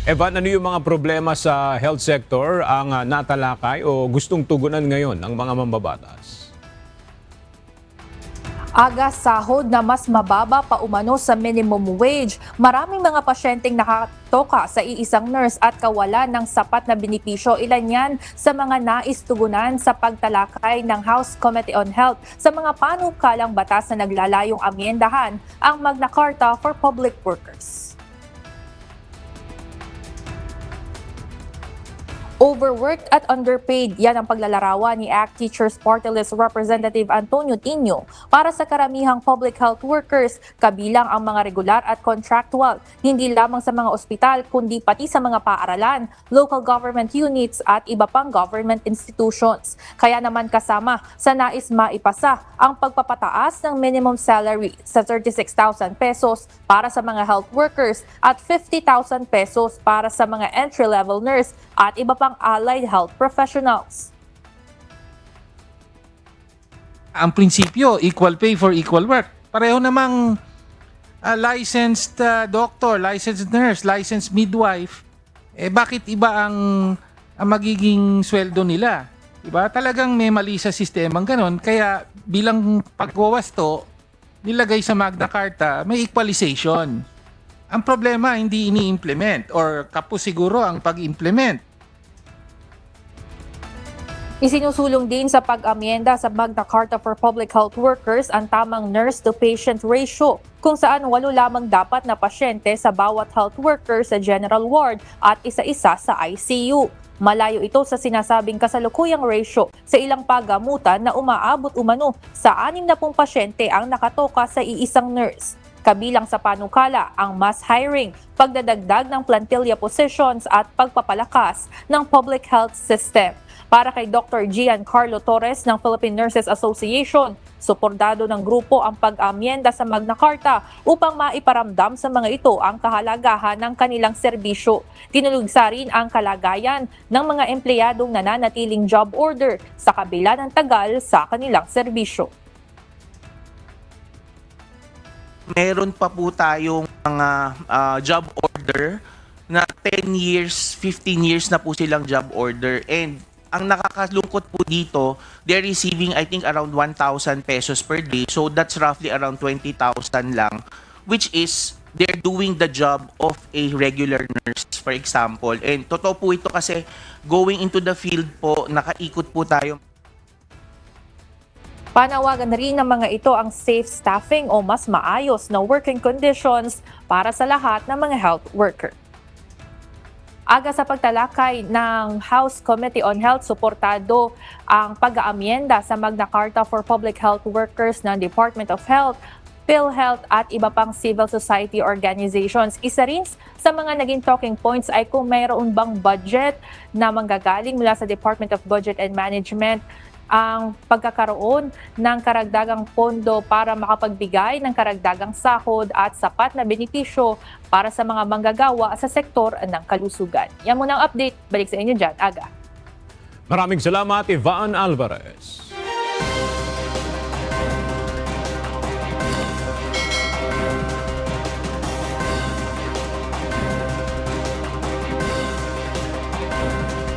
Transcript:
Evan, ano yung mga problema sa health sector ang natalakay o gustong tugunan ngayon ng mga mambabatas? Aga sahod na mas mababa pa umano sa minimum wage. Maraming mga pasyenteng nakatoka sa iisang nurse at kawalan ng sapat na benepisyo. Ilan yan sa mga nais tugunan sa pagtalakay ng House Committee on Health sa mga panukalang batas na naglalayong amyendahan ang Magna Carta for Public Workers. Overworked at underpaid, yan ang paglalarawan ni ACT Teachers Party List Representative Antonio Tino para sa karamihang public health workers, kabilang ang mga regular at contractual, hindi lamang sa mga ospital kundi pati sa mga paaralan, local government units at iba pang government institutions. Kaya naman kasama sa nais maipasa ang pagpapataas ng minimum salary sa 36,000 pesos para sa mga health workers at 50,000 pesos para sa mga entry-level nurse at iba pang allied health professionals. Ang prinsipyo, equal pay for equal work. Pareho namang licensed doctor, licensed nurse, licensed midwife. Bakit iba ang magiging sweldo nila? Diba? Talagang may mali sa sistemang ganon. Kaya bilang pagwawasto, nilagay sa Magna Carta, may equalization. Ang problema, hindi ini-implement or kapos siguro ang pag-implement. Isinusulong din sa pag-amyenda sa Magna Carta for Public Health Workers ang tamang nurse-to-patient ratio, kung saan 8 lamang dapat na pasyente sa bawat health worker sa general ward at isa-isa sa ICU. Malayo ito sa sinasabing kasalukuyang ratio sa ilang paggamutan na umaabot umano sa 60 pasyente ang nakatoka sa iisang nurse. Kabilang sa panukala ang mass hiring, pagdadagdag ng plantilla positions at pagpapalakas ng public health system. Para kay Dr. Giancarlo Torres ng Philippine Nurses Association, suportado ng grupo ang pag-amyenda sa Magna Carta upang maiparamdam sa mga ito ang kahalagahan ng kanilang serbisyo. Tinulugsa rin ang kalagayan ng mga empleyadong nananatiling job order sa kabila ng tagal sa kanilang serbisyo. Meron pa po tayong mga job order na 10 years, 15 years na po silang job order. And ang nakakalungkot po dito, they're receiving I think around 1,000 pesos per day. So that's roughly around 20,000 lang, which is they're doing the job of a regular nurse, for example. And totoo po ito kasi going into the field po, nakaikot po tayo. Panawagan na rin ng mga ito ang safe staffing o mas maayos na working conditions para sa lahat ng mga health worker. Aga sa pagtalakay ng House Committee on Health, suportado ang pag-aamyenda sa Magna Carta for Public Health Workers ng Department of Health, PhilHealth at iba pang civil society organizations. Isa rin sa mga naging talking points ay kung mayroon bang budget na manggagaling mula sa Department of Budget and Management ang pagkakaroon ng karagdagang pondo para makapagbigay ng karagdagang sahod at sapat na benepisyo para sa mga manggagawa sa sektor ng kalusugan. Yan muna ang update. Balik sa inyo dyan, Aga. Maraming salamat, Ivan Alvarez.